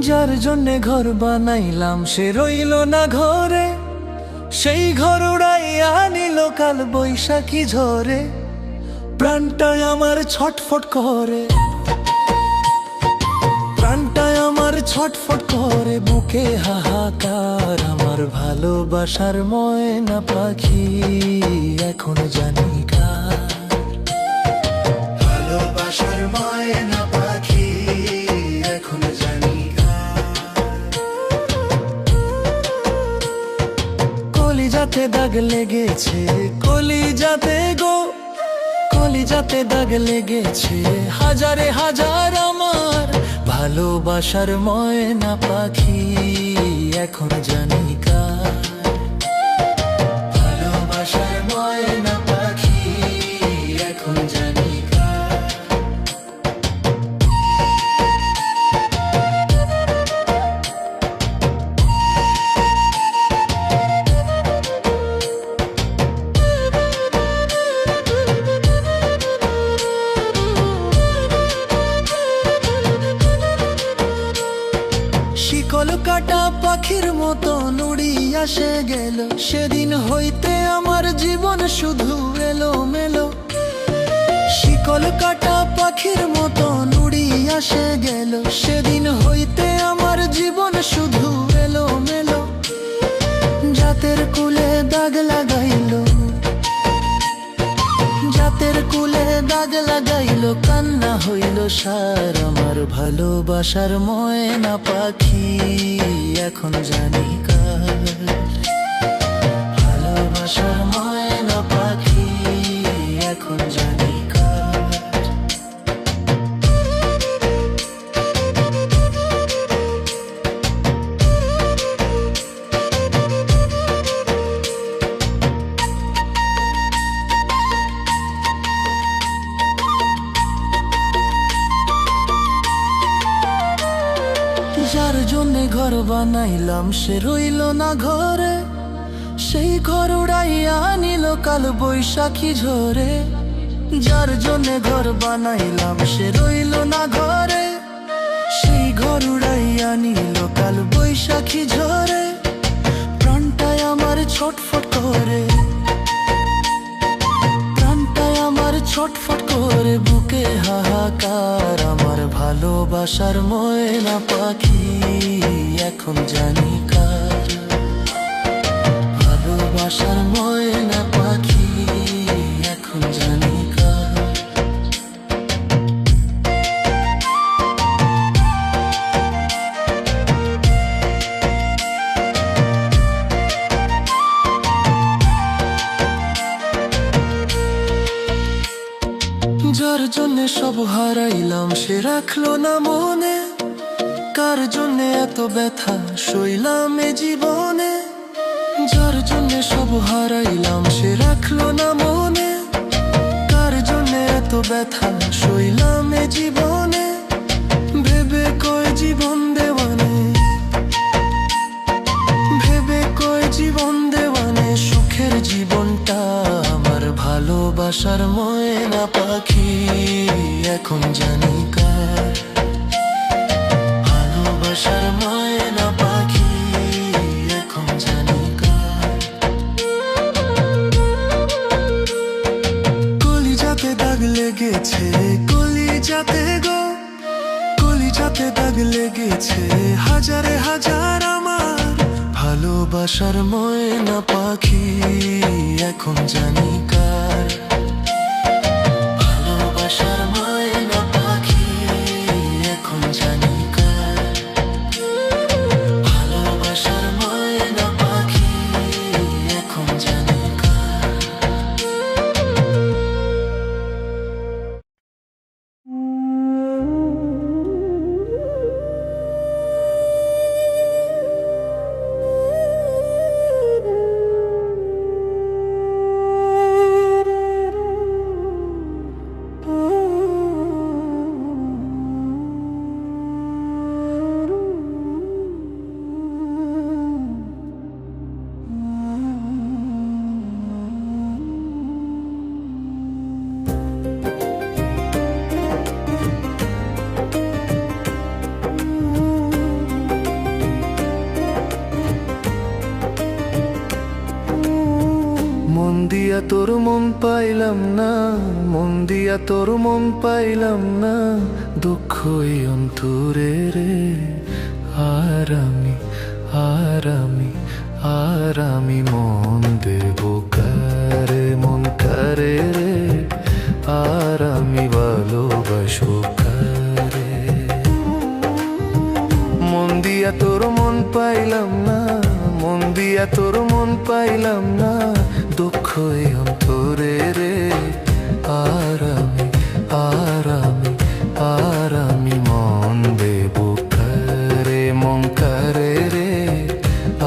যার জন্যে ঘর বানাইলাম সে রইল না ঘরে, সেই ঘর উড়াইয়া নিল কাল বৈশাখী ঝরে। প্রাণটায় আমার ছটফট করে, প্রাণটায় আমার ছটফট করে, বুকে হাহাকার। আমার ভালোবাসার ময়না পাখি এখন জানি কার। ভালোবাসার ময়না পাখি এখন জানি কার। কলিজাতে দাগ লেগেছে, কলিজাতে গো, কলিজাতে দাগ লেগেছে হাজারে হাজার আমার ভালোবাসার ময়না পাখি এখন জানি কার। ভালোবাসার ময়না পাখি এখন জানি কার। শিকল কাটা পাখির মতো উড়িয়া সে গেল, সেদিন হইতে আমার জীবন শুধু এলো মেলো। শিকল কাটা পাখির মতো উড়িয়া সে গেল, সেদিন হইতে আমার জীবন শুধু এলো মেলো। জাতের কুলে দাগ লাগাইল, জাতের কুলে দাগ লাগাইল, কান্না হইল সার। আমার ভালোবাসার ময়না পাখি এখন জানি কার। ভালোবাসার ময়না পাখি এখন জানি কার। যার জন্যে ঘর বানাইলাম সে রইল না ঘরে, সেই ঘর উড়াইয়া নিল কাল বৈশাখী ঝরে। যার জন্যে ঘর বানাইলাম সে রইল না ঘরে, সেই ঘর উড়াইয়া নিল কাল বৈশাখী ঝরে। প্রাণটায় আমার ছটফট করে, প্রাণটায় আমার ছটফট করে, বুকে হাহাকার। আমার ভালোবাসার ময়না পাখি এখন জানি কার। ভালোবাসার ময়না পাখি এখন জানি কার। যার জন্যে সব হারাইলাম সে রাখলো না মনে, কার জন্যে এত ব্যথা সইলাম এ জীবনে। যার জন্যে সব হারাইলাম সে রাখলো না মনে, কার জন্যে এত ব্যথা সইলাম এ জীবনে। ভেবে কয় জীবন দেওয়ানে, ভেবে কয় জীবন দেওয়ানে, সুখের জীবনটা আমার ভালোবাসার ময়না পাখি এখন জানি কার। ভালোবাসার ময়না পাখি এখন জানি কার। কলিজাতে দাগ লেগেছে, কলিজাতে গো, কলিজাতে দাগ লেগেছে হাজারে হাজার আমার ভালোবাসার ময়না পাখি এখন জানি কার। ভালোবাসার ময়না পাখি এখন জানি কার। ভালোবাসার ময়না পাখি এখন জানি কার। তোর মন পাইলাম না, মন দিয়া তোর মন পাইলাম না, দুঃখই অন্তরে রে। আর আমি আর আমি আর আমি মন দেব কারে, মন কারে রে। আর আমি ভালোবাসবো কারে। মন দিয়া তোর মন পাইলাম না, মন দিয়া তোর মন পাইলাম না, দুঃখই অন্তরে রে। আর আমি আর আমি আর আমি মন দেব কারে, মন কারে রে।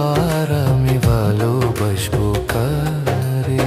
আর আমি ভালোবাসবো কারে।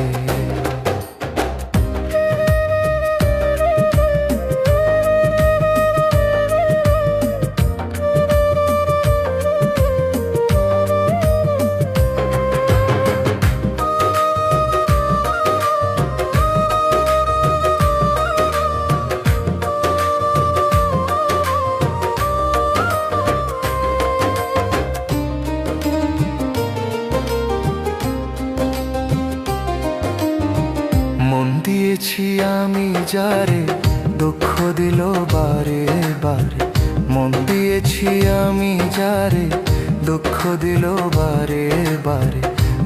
মন দিয়েছি আমি যারে, দুঃখ দিল বারে বারে। মন দিয়েছি আমি যারে, দুঃখ দিল বারে বারে।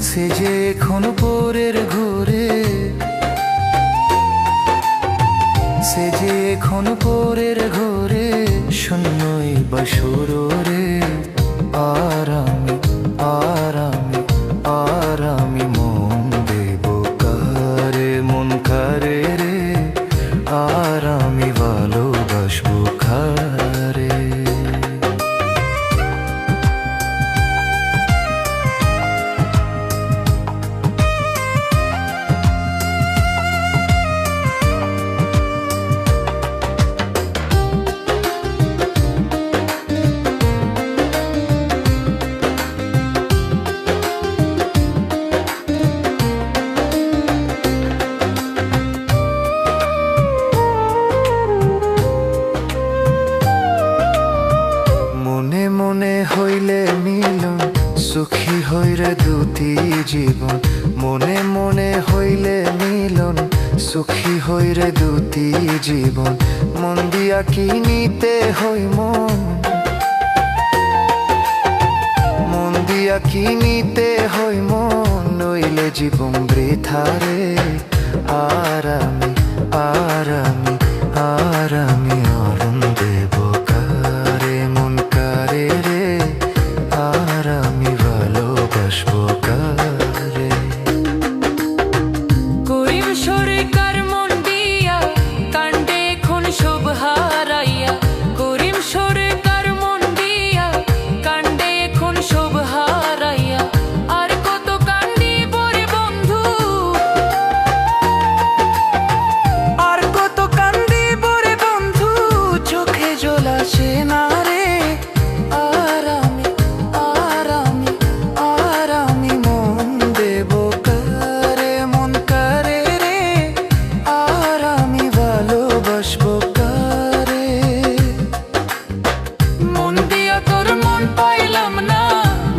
সে যে এখন পরের ঘরে, সে যে এখন পরের ঘরে, শূন্যই বাসুর রে। আর আমি আর আমি আর আমি মন দেব কারে, মন কারে রে। আর আমি ভালোবাসবো কারে। মনে মনে হইলে মিলন, সুখী হইরে দুটি জীবন। মনে মনে হইলে মিলন, সুখী হইরে দুটি জীবন। মন দিয়া কি নিতে হই মন, মন দিয়া কি নিতে হই মন, নইলে জীবন বৃথা রে। আর আমি আর আমি আর আমি অরণ দেব কারে, মন কারে রে। আর আমি ভালোবাসবো কারে। করিম সরকার মন দিয়া কাণ্ডে এখন সব হারাইয়া। করিম সরকার মন দিয়া কাণ্ডে এখন সব হারাইয়া। আর কত কান্দিব রে বন্ধু, আর কত কান্দিব রে বন্ধু, চোখে জল আসে না রে। আর আমি আর আমি আর আমি মন দেব কারে, মন কারে রে। আর আমি ভালোবাসবো কারে। মন দিয়া তোর মন পাইলাম না,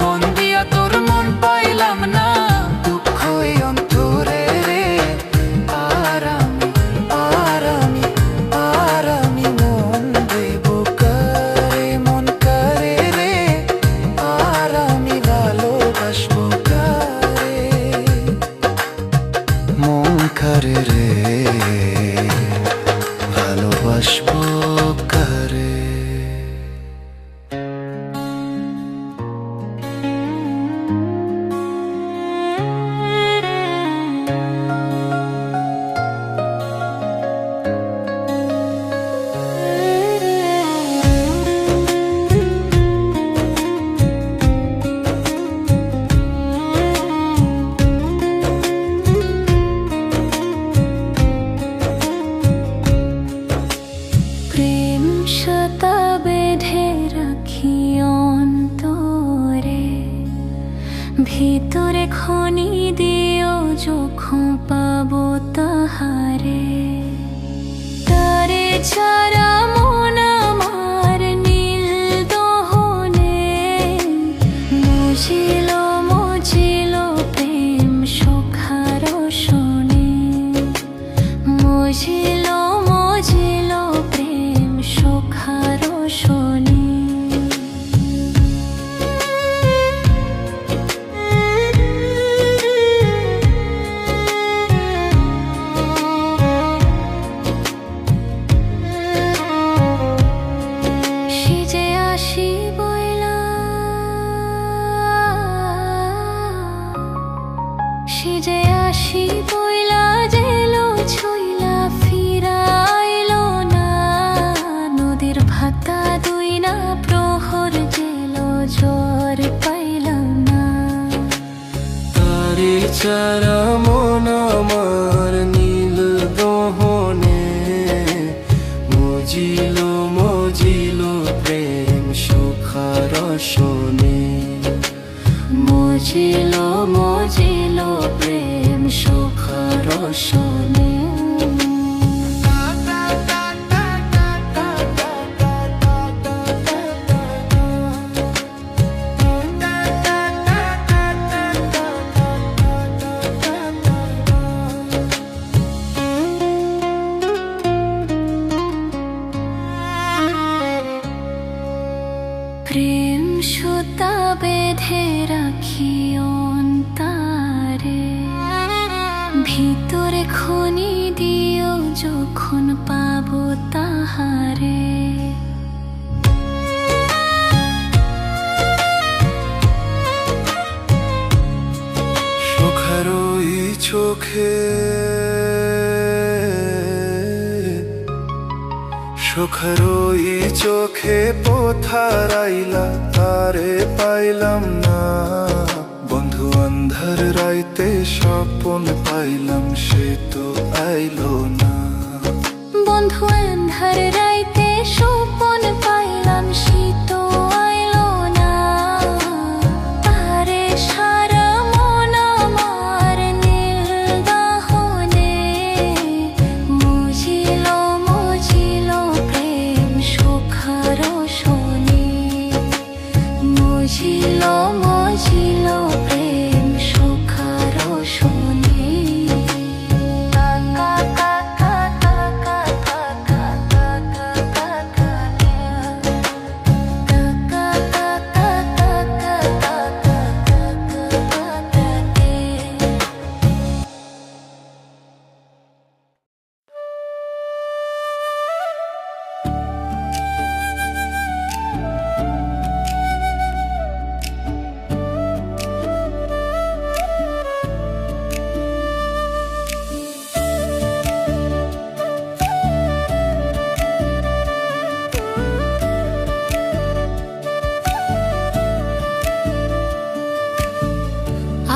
মন দিয়া তোর মন পাইলাম না, দুঃখই অন্তরে রে। আর আমি আর আমি আর আমি মন দেব কারে, মন কারে রে। আর আমি ভালোবাসবো কারে, মন কারে রে, ভালোবাসবো কারে। প্রেম সুতা বেঁধে রাখি অন্তরে, ভিতরে খনি দিও যখন পাবো তাহারে। তারে ছাড়া মন আমার নীল দহনে, মুজিল মুজিল প্রেম সখার শোনে। আসি বইলা, সে যে আসি বইলা জেলো ছইলা ফিরাইলো না। নদীর ভাতা দুই না প্রহর জেলো জ্বর পাইলাম না। তারে চারা মন আমার নীল দহনে মজিলো মজিলো প্রেম সুখার শোনে। মজিলো মজিলো প্রেম সুখার শোনে। প্রেম সুতা বেঁধে রাখি অন্তরে, ভিতরে খনি দিও যখন পাবো তাহারে। সুখারোই চোখে সুখারোই চোখে পোথারাইলা তারে পাইলাম না। বন্ধু আন্ধার রাইতে স্বপন পাইলাম সে তো আইলো না। বন্ধু আন্ধার রাইতে স্বপন পাইলাম সে তো আইলো না। তারে সারা মন আমার নীল দাহনে মজিলো মজিলো প্রেম সুখার শোনে। মজিলো মজিলো প্রেম সুখার শোনে।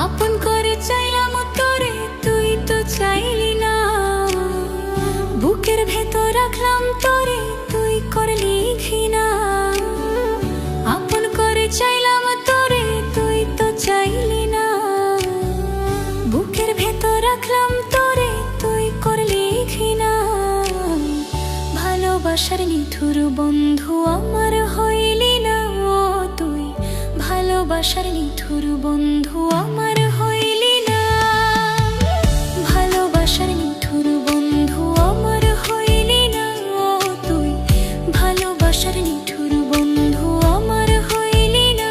আপন করে চাইলাম তোরে তুই তো চাইলি না। বুকের ভেতর রাখলাম তোরে তুই করলি ঘৃণা। আপন করে চাইলাম তোরে তুই তো চাইলি না। বুকের ভেতর রাখলাম তোরে তুই করলি ঘৃণা। ভালোবাসার নিঠুর বন্ধু আমার হইলি না ও তুই। ভালোবাসার নিঠুর বন্ধু আমার হইলি না। ভালোবাসার নিঠুর বন্ধু আমার হইলি না ও তুই। ভালোবাসার নিঠুর বন্ধু আমার হইলি না।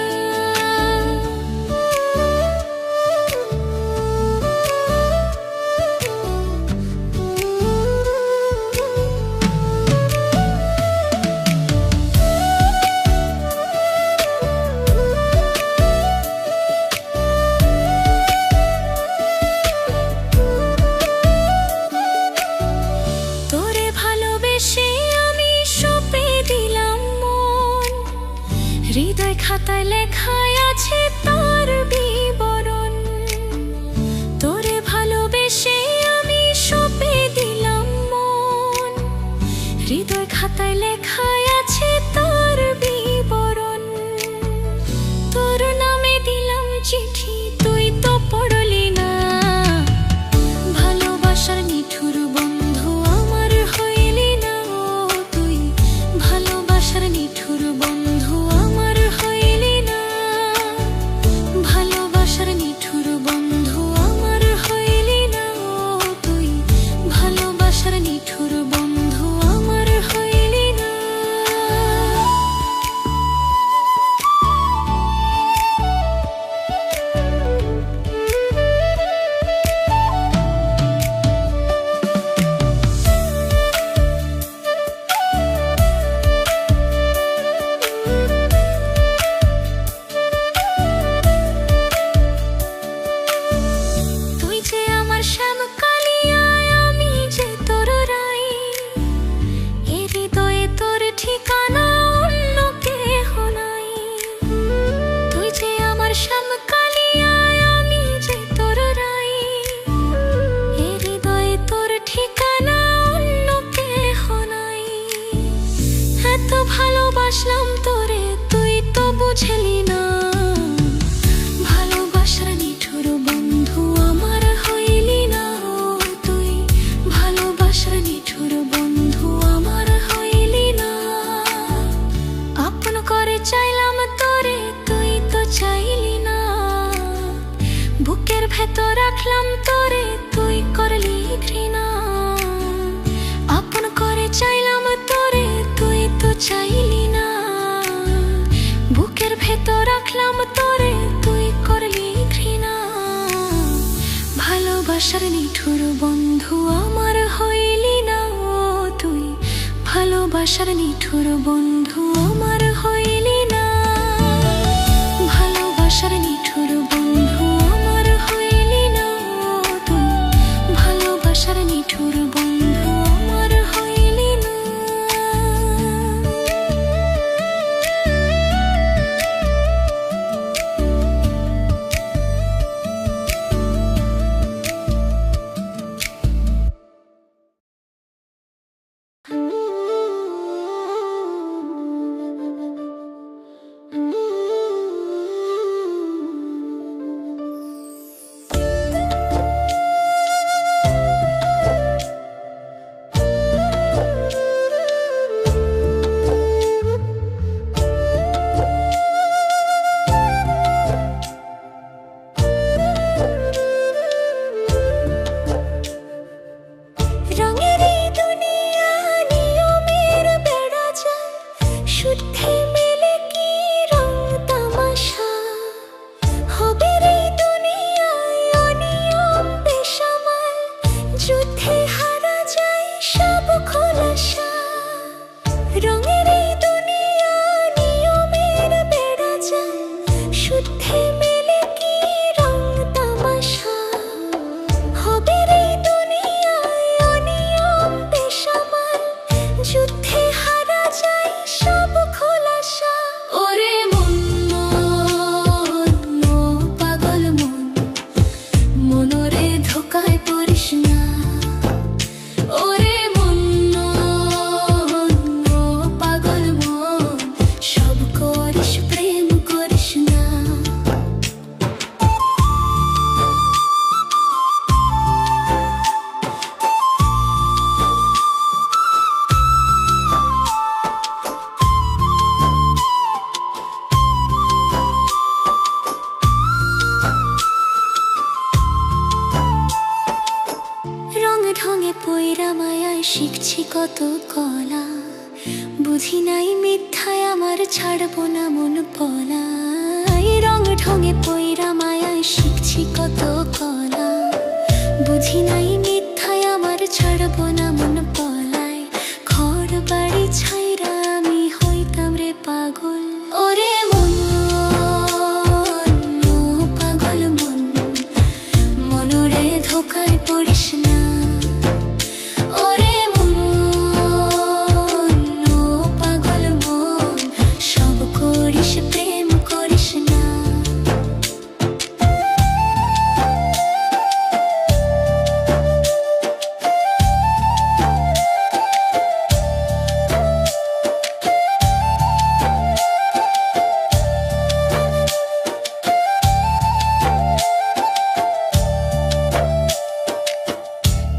তোরে ভালোবেসে আমি সঁপে দিলাম মন। হৃদয় খাতায় লেখায় আছে তার বিবরণ। তোরে ভালোবেসে আমি সঁপে দিলাম মন। হৃদয় খাতায় লেখায় আছে তার বিবরণ। তোর নামে দিলাম চিঠি তুই তো পড়লি না। ভালোবাসার নিঠুর বন্ধু আমার হইলি না ও তুই। ভালোবাসার নিঠুর বন্ধু আমার হইলি না। তোরে তুই করলি ঘৃণা। ভালোবাসার নিঠুর বন্ধু আমার হইলি না তুই, ভালোবাসার নিঠুর বন্ধু আমার হইলি না, ভালোবাসার নিঠুর বন্ধু আমার হইলি না তুই, ভালোবাসার নিঠুর বন্ধু আমার হইলি না। রঙের এই দুনিয়া নিয়মের বেড়া যায়, শুদ্ধে মেলে কি রং তামাশা। হবে এই দুনিয়ায় অনিয়ম বেসামাল, যুদ্ধে হারা যায় সব খোলাসা। রঙের এই দুনিয়া নিয়মের বেড়া যায়, শুদ্ধে মেলে কি রং তামাশা। হবে এই দুনিয়ায় অনিয়ম বেসামাল, যুদ্ধে হারা যায় সব খোলাসা। ওরে মন মন, ও পাগল মন, মনরে ধোকায় পড়িস না। ওরে মন মন, ও পাগল মন, সব করিস প্রেম করিস না। রং ঢঙে পয়রা মায়ায় শিখছি কত কলা, বুঝি নাই মিথ্যায় আমার ছাড়বো না মন পলা। রং ঢঙে পয়রা মায়ায় শিখছি কত কলা, বুঝি নাই মিথ্যায় আমার ছাড়বো না মন পলায়। ঘর বাড়ি ছাইরা আমি হইতাম রে পাগল। ওরে মন ও পাগল মন, মনরে ধোকায় পড়িস না। ওরে মন ও পাগল মন, সব করিস প্রেম করিস না।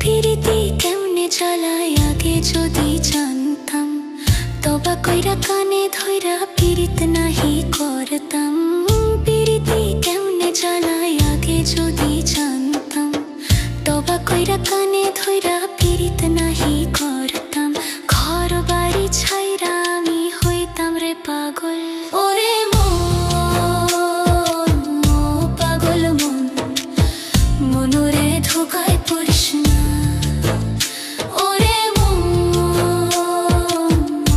পিরিতি কেমনে চালায় আগে যদি জানতাম, তবা কইরা কানে ধইরা পিরিত নাহি করতাম। পিরিতি কেমনে চালায় আগে যদি জানতাম, তবা কইরা কানে ধইরা পিরিত নাহি করতাম। ঘর বাড়ি ছাইরা আমি হইতাম রে পাগল। ওরে মন ও পাগল মন, মনরে ধোকায় পড়িস না। ওরে মন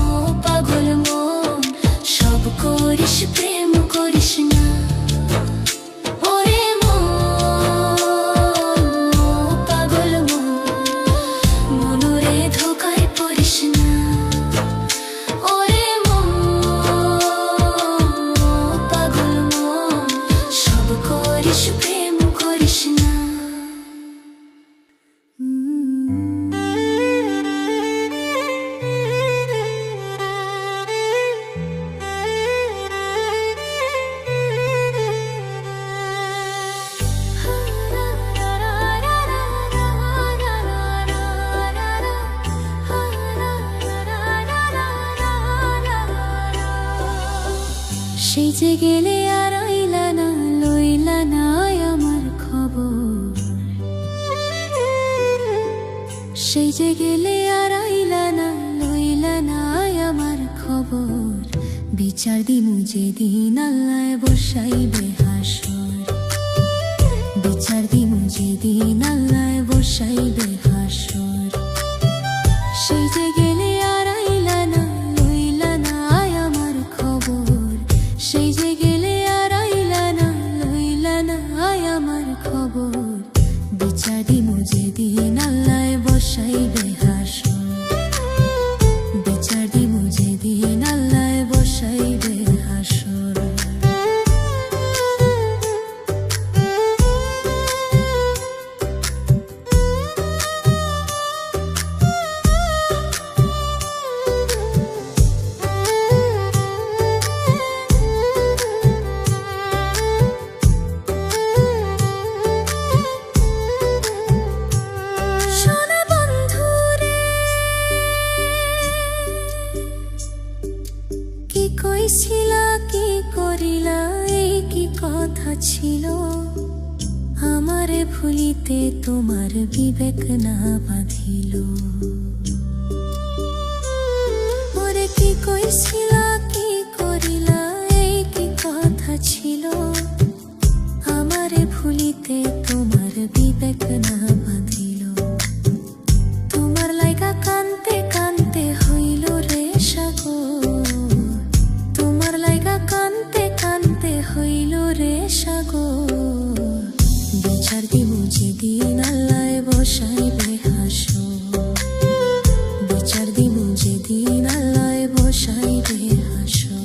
ও পাগল মন, সব করিস প্রেম করিস না। ওরে মন ও পাগল মন, মনরে ধোকায় পড়িস না। ওরে মন ও পাগল মন, সব করিস প্রেম করিস না। সেই যে গেলে আর আইলা না, লইলা না আমার খবর। সেই যে গেলে আর আইলা না, লইলা না আমার খবর। বিচার দিমু যেদিন আল্লাহ বসাইবে হাসর, বিচার দিমু যেদিন আল্লাহ বসাইবে হাসর। সেই যে গেলে আর আইলা না, লইলা না আয় আমার খবর। সেই যে গেলে আর আইলা না, লইলা না আয় আমার খবর। বিচার দিমু যেদিন আল্লাহ বসাইবে হাসর, বিচার দিমু যেদিন আল্লাহ বসাইবে হাসর। শোনো বন্ধুরে, কি কইছিলা কি করিলা, এই কি কথা ছিল? আমারে ভুলিতে তোমার বিবেক না বাঁধিল। ওরে কি কইছিলা কি করিলা, এই কি কথা ছিল? আমারে ভুলিতে তোমার বিবেক না বাঁধিল। তোমার লাইগা কানতে কানতে হইল রে সাগর, তোমার লাইগা কানতে কানতে হইল রে সাগর। বিচার দিমু যেদিন আল্লাহ বসাইবে হাসর, বিচার দিমু যেদিন আল্লাহ বসাইবে হাসর।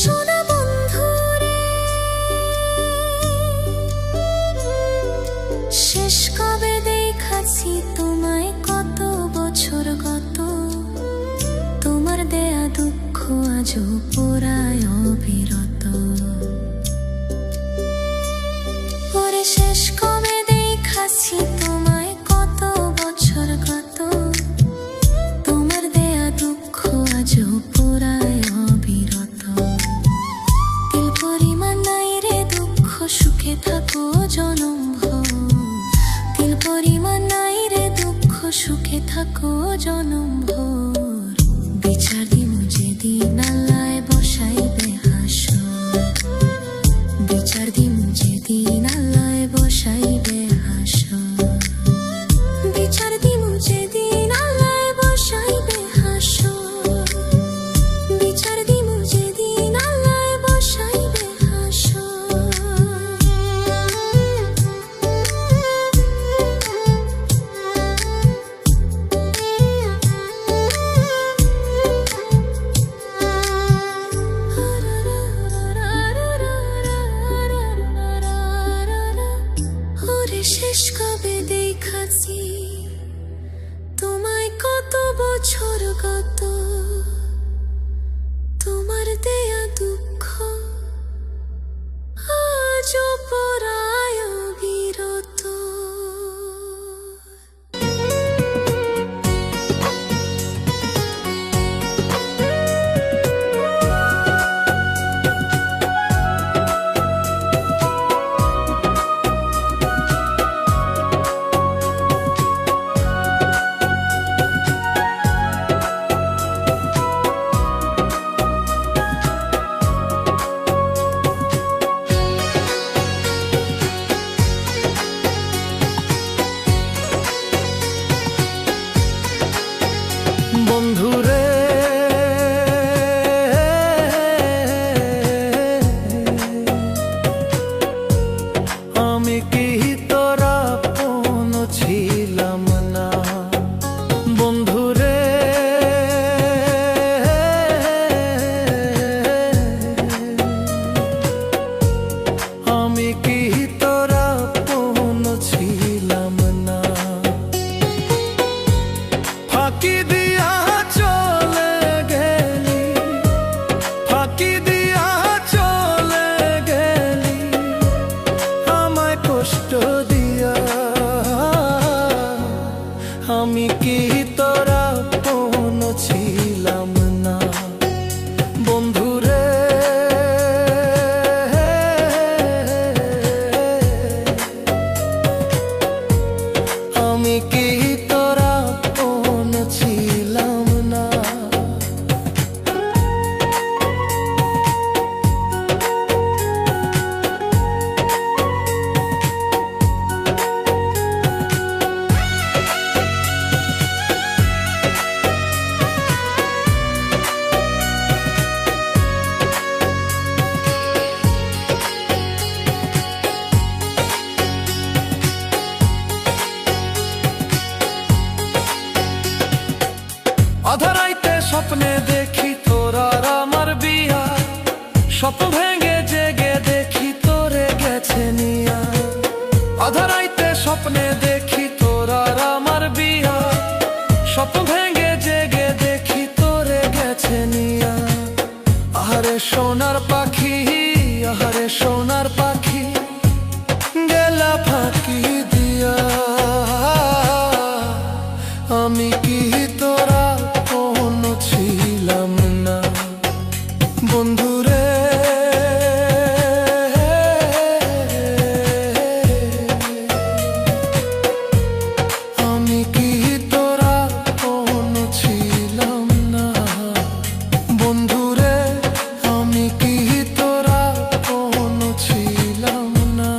শোনো বন্ধুরে, শেষ কবে দেখাছি তোমায়, কত বছর গত? তোমার দেয়া দুঃখ আজও পোড়ায় অবিরত। ওরে শেষ কবে দেখাছি তোমায়, কত বছর গত? তোমার দেয়া দুঃখ আজও পোড়ায় অবিরত। তিল পরিমাণ নাই রে দুঃখ, সুখে থাকো জনম ভর। তিল পরিমাণ নাই রে দুঃখ, সুখে থাকো জনম ভর। বিচার দিমু যেদিন আল্লাহ বসাইবে হাসর, বিচার দিমু যেদিন আল্লাহ বসাইবে হাসর। বিচার দিমু যেদিন আল্লাহ বসাইবে হাসর, বিচার দিমু যেদিন আল্লাহ বসাইবে হাসর। ওরে শেষ কবে দেখাছি তোমায়, কত বছর গত? তোমার দেয়া দুঃখ আজও পোড়ায় অবিরত। বন্ধুরে, আমি কি তোর আপন ছিলাম না? বন্ধুরে, আমি কি তোর আপন ছিলাম না? ফাঁকি দিয়া চলে গেলি, ফাঁকি দিয়া চলে গেলি, আমায় কষ্ট দিয়া। আমি কি তোরা আপন ছিলাম না বন্ধুরে? আমি কি তোরা আপন ছিলাম না? আধারাইতে স্বপ্নে দেখি তোর আর আমার বিয়া, স্বপ্ন ভেঙে জেগে দেখি তোরে গেছে নিয়া। আধারাইতে স্বপ্নে দেখি তোর আর আমার বিয়া, স্বপ্ন ভেঙে জেগে দেখি তোরে গেছে নিয়া। আহারে সোনার পাখি, আহারে সোনার পাখি, গেলা ফাঁকি দিয়া। আমি কি তোরা আপন ছিলাম না বন্ধুরে? আমি কি তোরা আপন ছিলাম না বন্ধুরে? আমি কি তোরা আপন ছিলাম না?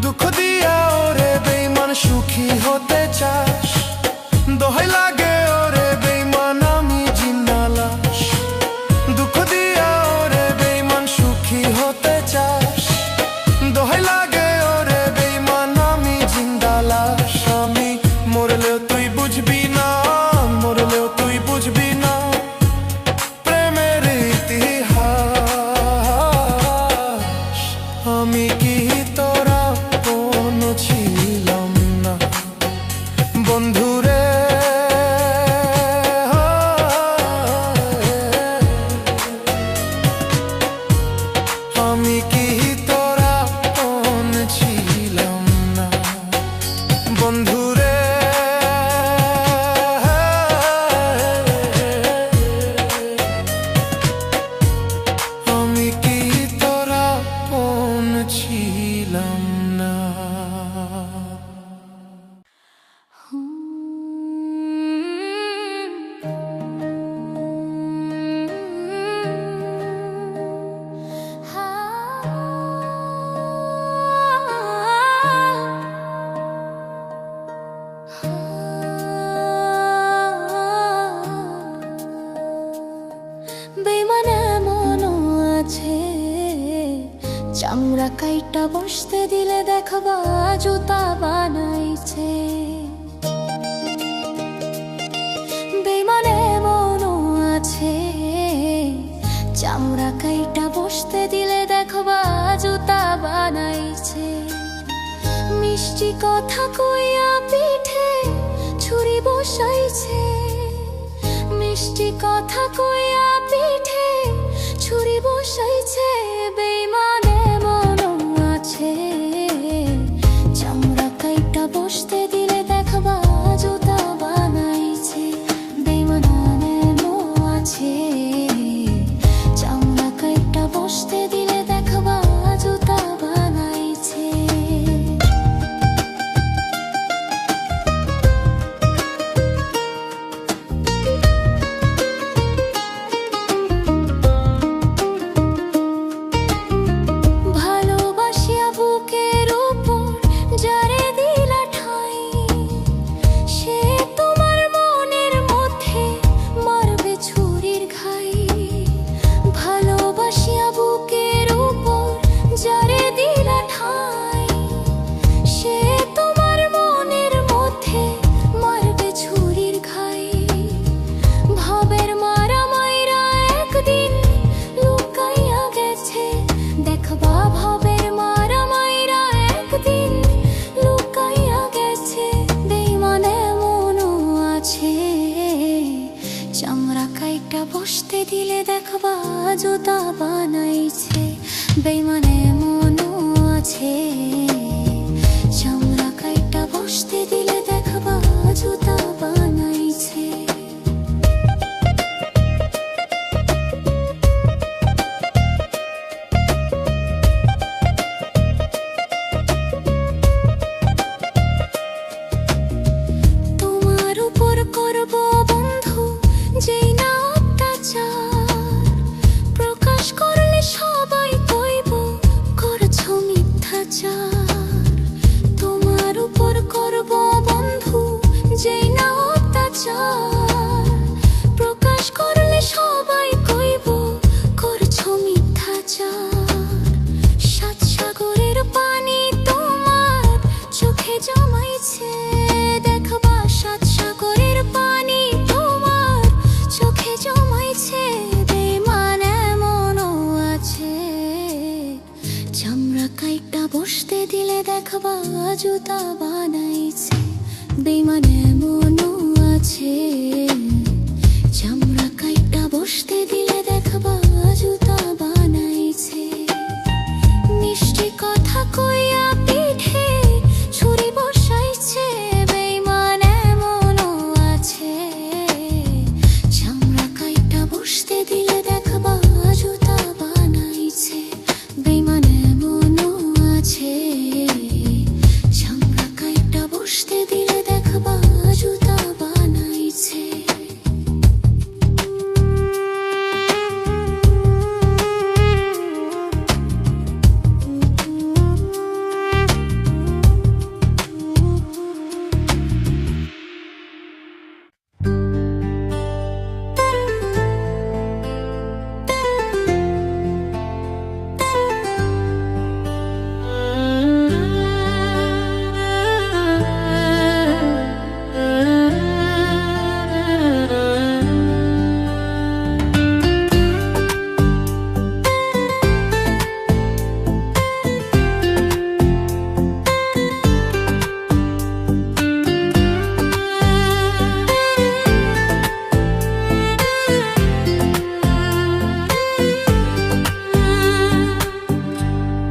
দুঃখ দিয়া ওরে বেঈমান সুখী হতে চাস, দোহাই লাগে ওরে বেঈমান আমি জিন্দা লাশ। দুঃখ দিয়া ওরে বেঈমান সুখী হতে চাস, দোহাই লাগে ওরে বেঈমান আমি জিন্দা লাশ। আমি মরলেও তুই বুঝবি না, মরলেও তুই বুঝবি না প্রেমের ইতিহাস। আমি কি তোরা আপন ছিলাম না বন্ধুরে? আমি কি তোরা আপন ছিলাম না বন্ধুরে? আমি কি তোরা আপন ছিলাম না? বেঈমান এমনও আছে, চামড়া কাইটা বসতে দিলে দেখবা জুতা বানাইছে। বেঈমান এমনও আছে, চামড়া কাইটা বসতে দিলে দেখবা জুতা বানাইছে। মিষ্টি কথা কইয়া পিঠে ছুরি বসাইছে, মিষ্টি কথা কইয়া পিঠে ছুরি বসাইছে। বেঈমান এমনও আছে, চামড়া কাইটা বসতে দিলে দেখবা জুতা বানাইছে। বেঈমান এমনও আছে, চামড়া কাইটা বসতে দিলে দেখবা জুতা বানাইছে। দেখবা জুতা বানাইছে বেইমান এমনও আছে চামড়া কাইটা বসতে দিলে দেখবা জুতা বানাইছে মিষ্টি কথা কইয়া পিঠে ছুরি বসাইছে বেইমান এমনও আছে চামড়া কাইটা বসতে দিলে দেখবা জুতা বানাইছে বেইমান এমনও আছে চামড়া কাইটা বসতে দিলে দেখবা জুতা বানাইছে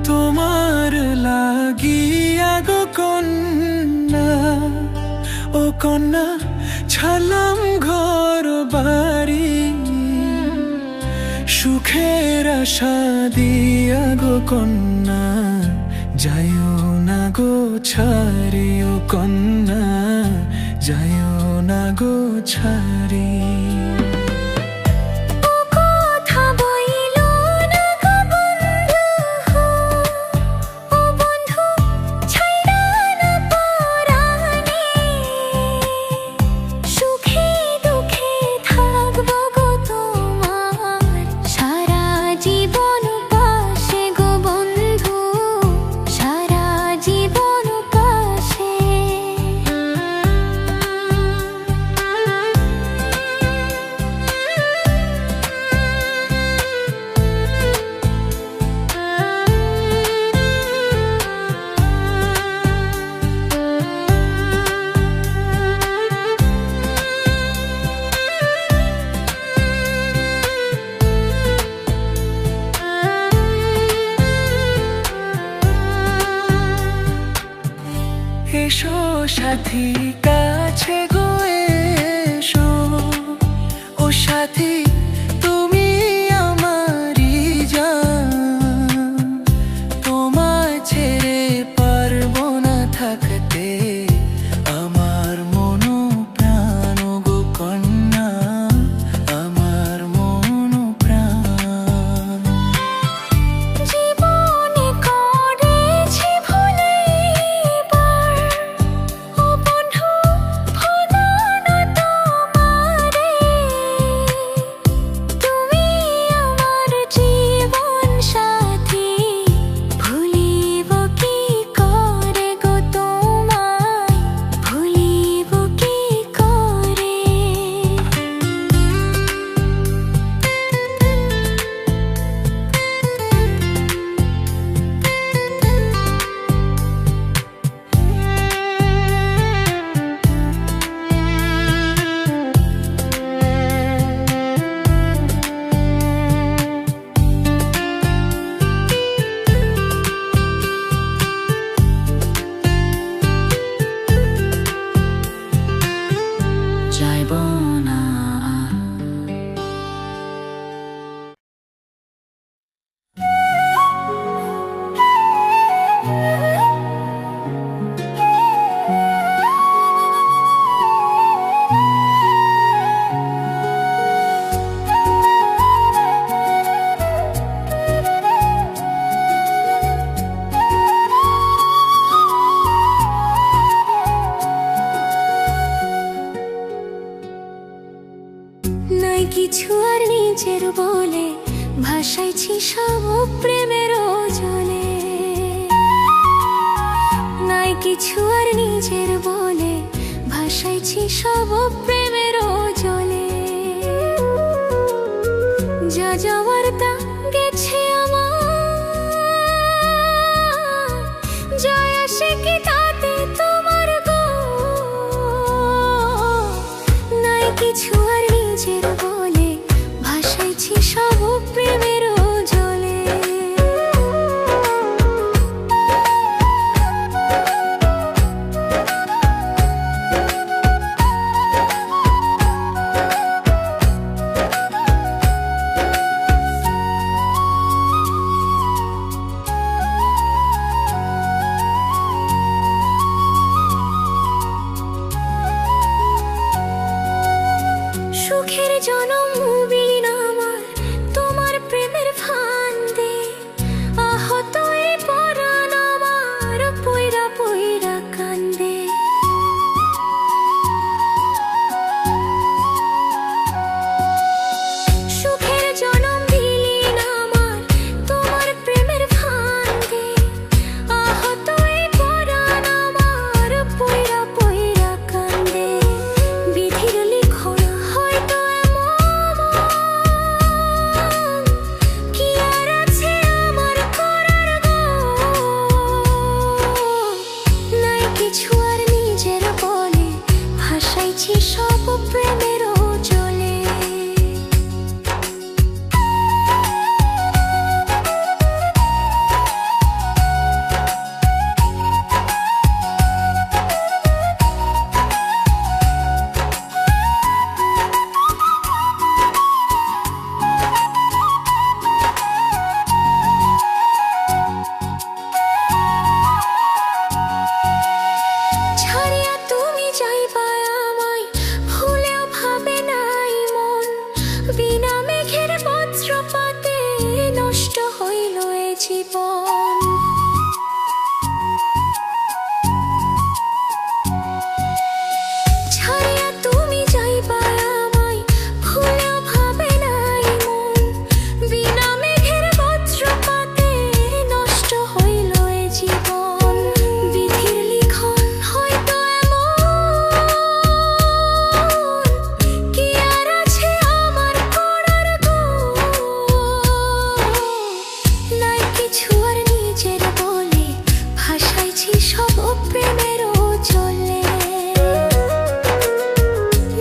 তোমার লাগিয়া গো কন্যা ও কন্যা ছালাম ঘর বাড়ি সুখের আশা দিয়া গো কন্যা যাইও না গো ছাড়ি ও কন্যা যাইও না গো ছাড়ি কথা বইল না গো বন্ধু ও বন্ধু ছাইড়া না পরাণে সুখে দুঃখে থাকবো গো তোমার সারা জীবন পাশে গো বন্ধু সারা জীবন পাশে এসো সাথী কাছে গো এসো ও সাথী তুমি আমারি জান তোমায় ছেড়ে পারবো না থাকতে আমার মন প্রাণ গো কন্যা আমার মন প্রাণ জীবনে করেছি ভুলে এবার ও বন্ধু ভুলো না তোমারে তুমি আমার জীবন সাথী ভুলিব কি করে গো তোমায় ভুলিব কি করে যাইব না নাই কিছু আর নিজের বলে ভাসাইছি সব প্রেমের জলে নাই কিছু আর নিজের বলে ভাসাইছি সব প্রেমের জলে যা যাওয়ার তা গেছে আমার যায় কিছু আর নিজের বলে ভাসাইছি সব প্রেমের জলে। সুখের জনম বিলীন আমার তোমার প্রেমের ফান্দে, আহত এই পরাণ আমার পইরা পইরা কান্দে। সুখের জনম বিলীন আমার তোমার প্রেমের ফান্দে, আহত এই পরাণ আমার পইরা পইরা কান্দে। বিধির লিখন হয়তো এমন, কি আর আছে আমার করার গো? নাই কিছু আর নিজের বলে ভাসাইছি সব প্রেমের জলে। ছাড়িয়া তুমি যাইবা আমায়, ভুলেও ভাবে নাই মন। বিনা মেঘের বজ্রপাতে নষ্ট হইল এ জীবন। ছাড়িয়া তুমি যাইবা আমায়, ভুলেও ভাবে নাই মন। বিনা মেঘের বজ্রপাতে নষ্ট হইল এ জীবন। বিধির লিখন হয়তো এমন, কি আর আছে আমার করার গো? নাই কিছু আর নিজের বলে ভাসাইছি সব প্রেমের জলে।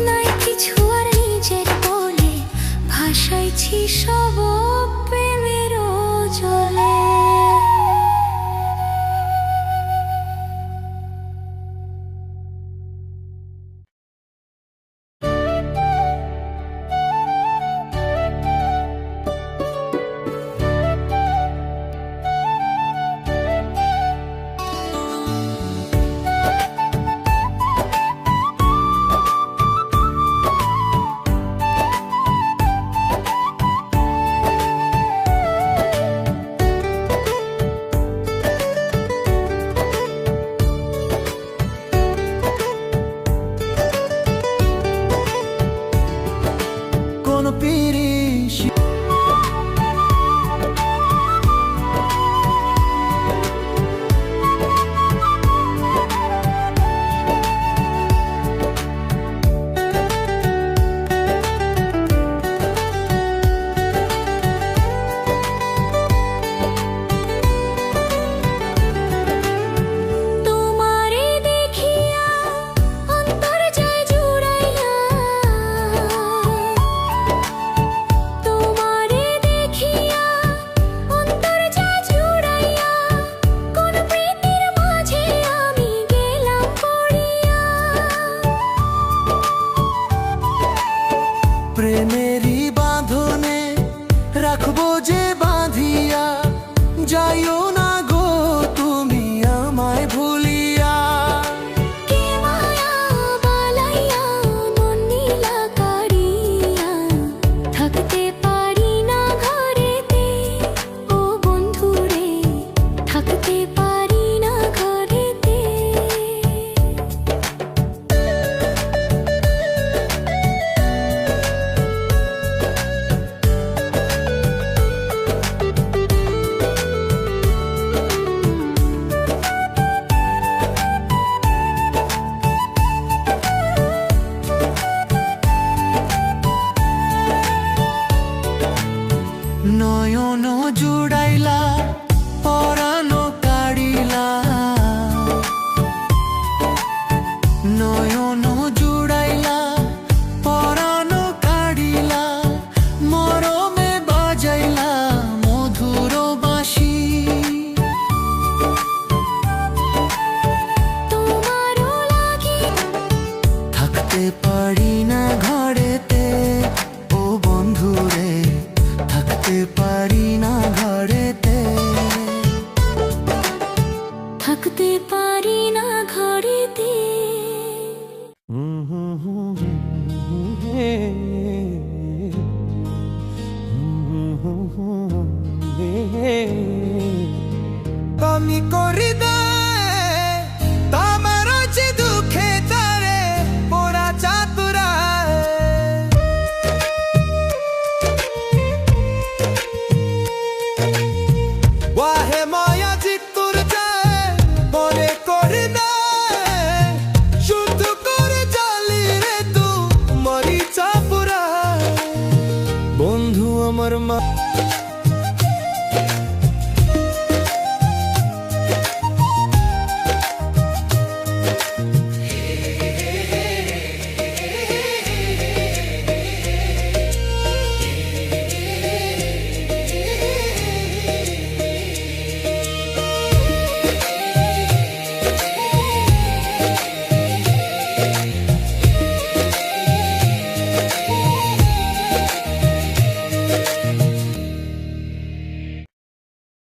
নাই কিছু আর নিজের বলে ভাসাইছি সব প্রেমের জলে।